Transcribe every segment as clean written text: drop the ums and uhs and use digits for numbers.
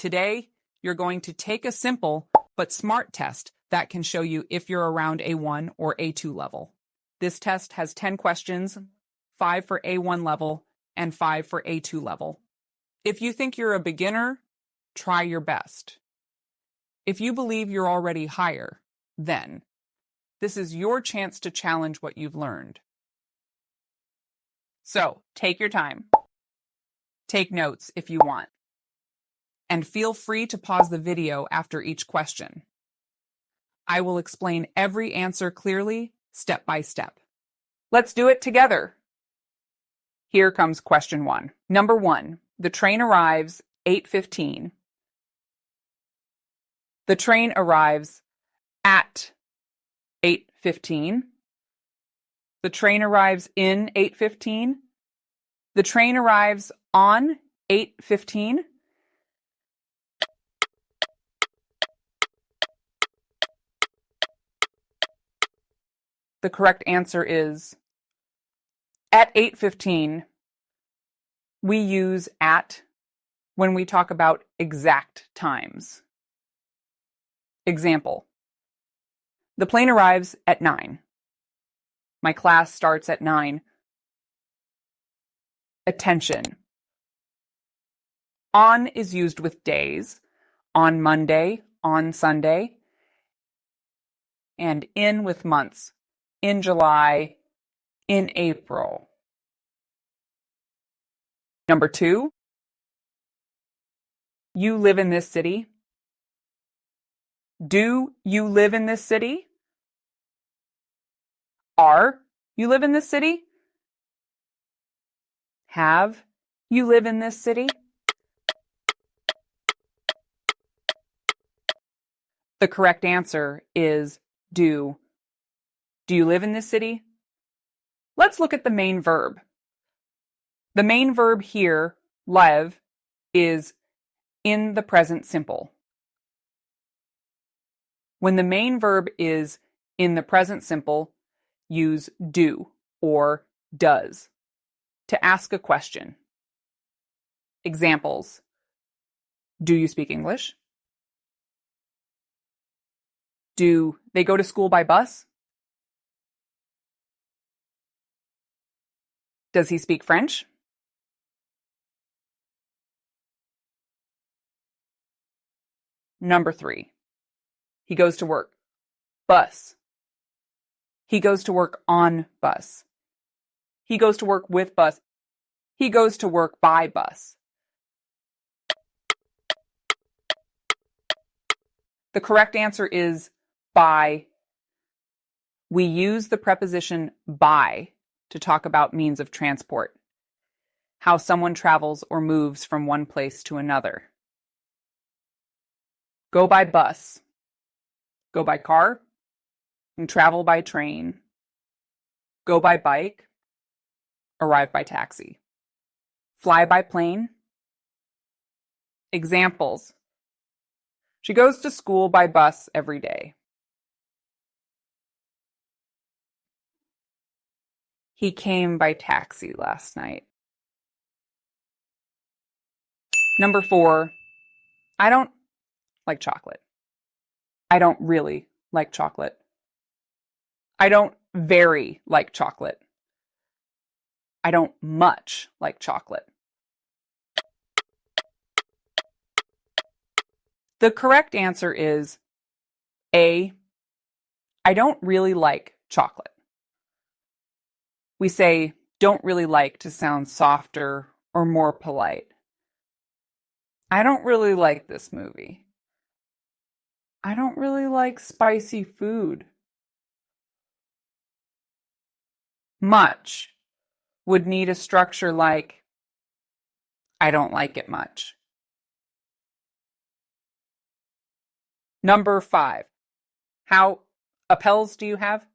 Today, you're going to take a simple but smart test that can show you if you're around A1 or A2 level. This test has 10 questions, 5 for A1 level and 5 for A2 level. If you think you're a beginner, try your best. If you believe you're already higher, then this is your chance to challenge what you've learned. So, take your time. Take notes if you want. And feel free to pause the video after each question. I will explain every answer clearly, step by step. Let's do it together. Here comes question 1. Number 1, the train arrives 8:15. The train arrives at 8:15. The train arrives in 8:15. The train arrives on 8:15. The correct answer is at 8:15. We use at when we talk about exact times. Example: the plane arrives at 9. My class starts at 9. Attention. On is used with days, on Monday, on Sunday, and in with months, in July, in April. Number 2, you live in this city. Do you live in this city? Are you live in this city? Have you live in this city? The correct answer is do. Do you live in this city? Let's look at the main verb. The main verb here, live, is in the present simple. When the main verb is in the present simple, use do or does to ask a question. Examples: do you speak English? Do they go to school by bus? Does he speak French? Number 3, he goes to work. Bus. He goes to work on bus. He goes to work with bus. He goes to work by bus. The correct answer is by. We use the preposition by to talk about means of transport, how someone travels or moves from one place to another. Go by bus, go by car, and travel by train. Go by bike, arrive by taxi. Fly by plane. Examples: she goes to school by bus every day. He came by taxi last night. Number 4, I don't like chocolate. I don't really like chocolate. I don't very like chocolate. I don't much like chocolate. The correct answer is A, I don't really like chocolate. We say don't really like to sound softer or more polite. I don't really like this movie. I don't really like spicy food. Much would need a structure like I don't like it much. Number 5, how appels do you have?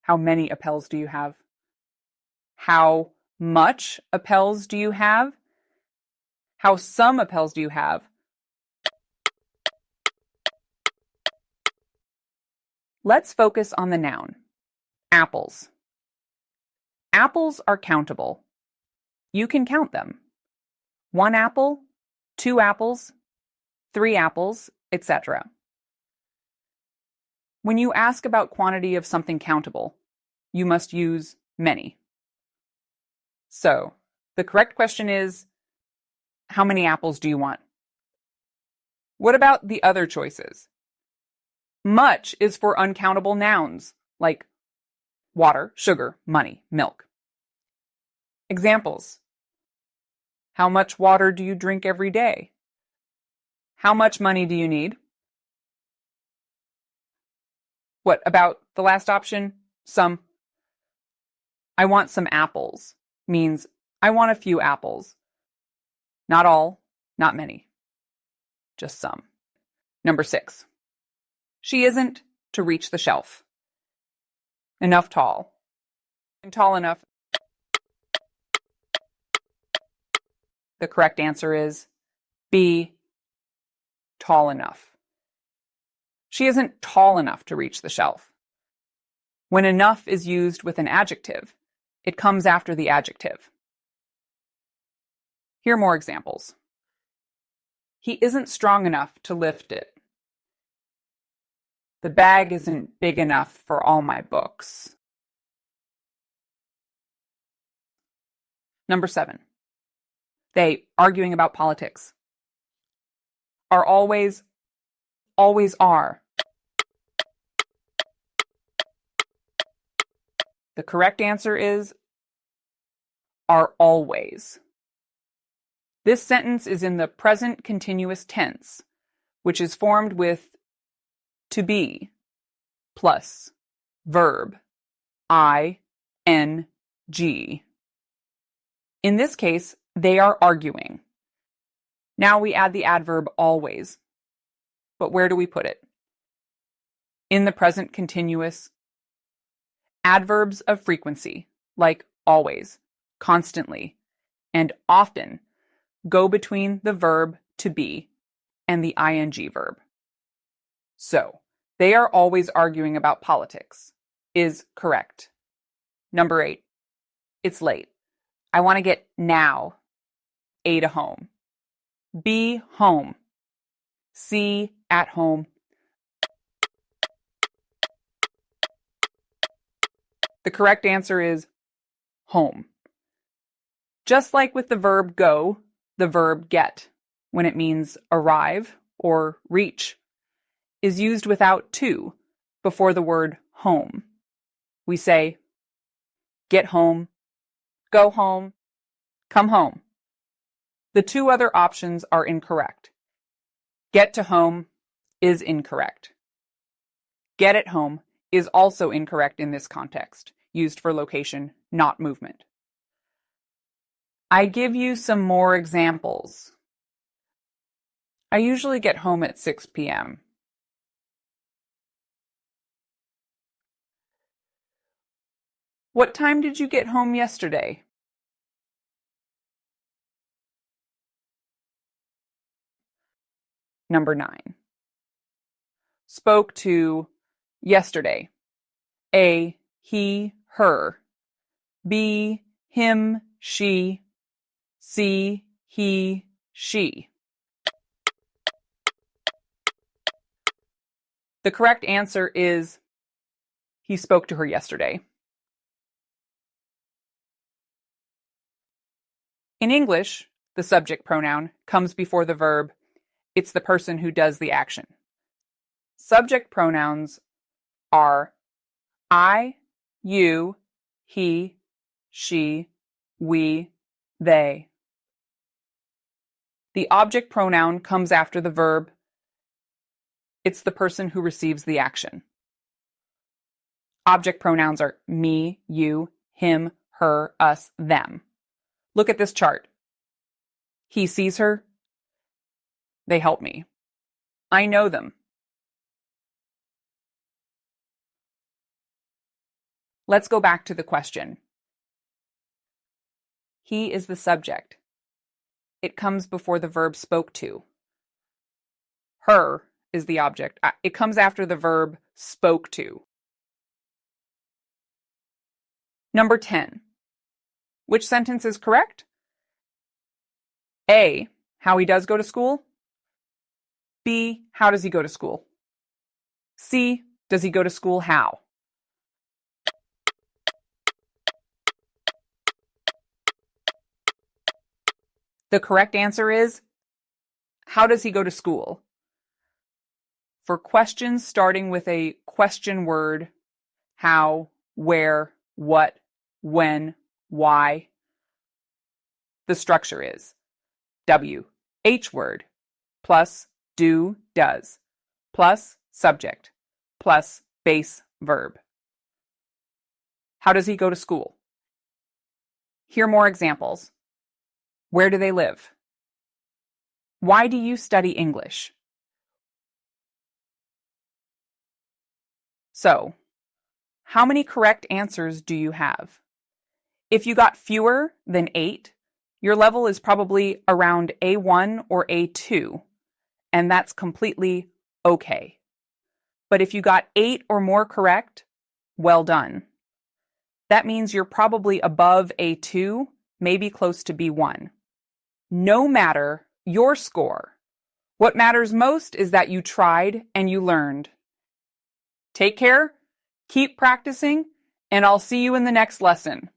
How many appels do you have? How much appels do you have? How some appels do you have? Let's focus on the noun, apples. Apples are countable. You can count them. 1 apple, 2 apples, 3 apples, etc. When you ask about quantity of something countable, you must use many. So, the correct question is, how many apples do you want? What about the other choices? Much is for uncountable nouns, like water, sugar, money, milk. Examples. How much water do you drink every day? How much money do you need? What about the last option? Some. I want some apples means I want a few apples. Not all, not many. Just some. Number 6. She isn't to reach the shelf. Enough tall. And tall enough. The correct answer is B, tall enough. She isn't tall enough to reach the shelf. When enough is used with an adjective, it comes after the adjective. Here are more examples. He isn't strong enough to lift it. The bag isn't big enough for all my books. Number 7. They, arguing about politics. Are always are. The correct answer is are always. This sentence is in the present continuous tense, which is formed with to be plus verb ing. In this case, they are arguing. Now we add the adverb always. But where do we put it? In the present continuous. Adverbs of frequency, like always, constantly, and often, go between the verb to be and the ing verb. So, they are always arguing about politics is correct. Number 8. It's late. I want to get now. A to home. Be home. C at home. The correct answer is home. Just like with the verb go, the verb get, when it means arrive or reach, is used without to before the word home. We say, get home, go home, come home. The 2 other options are incorrect. Get to home is incorrect. Get at home is also incorrect in this context, used for location, not movement. I give you some more examples. I usually get home at 6 p.m. What time did you get home yesterday? Number 9. Spoke to yesterday. A, he, her. B, him, she. C, he, she. The correct answer is he spoke to her yesterday. In English, the subject pronoun comes before the verb. It's the person who does the action. Subject pronouns are I, you, he, she, we, they. The object pronoun comes after the verb. It's the person who receives the action. Object pronouns are me, you, him, her, us, them. Look at this chart. He sees her. They help me. I know them. Let's go back to the question. He is the subject. It comes before the verb spoke to. Her is the object. It comes after the verb spoke to. Number 10. Which sentence is correct? A, how he does go to school. B, how does he go to school? C, does he go to school how? The correct answer is, how does he go to school? For questions starting with a question word, how, where, what, when, why, the structure is W, H word, plus do, does, plus subject, plus base verb. How does he go to school? Here are more examples. Where do they live? Why do you study English? So, how many correct answers do you have? If you got fewer than 8, your level is probably around A1 or A2, and that's completely okay. But if you got 8 or more correct, well done. That means you're probably above A2, maybe close to B1. No matter your score, what matters most is that you tried and you learned. Take care, keep practicing, and I'll see you in the next lesson.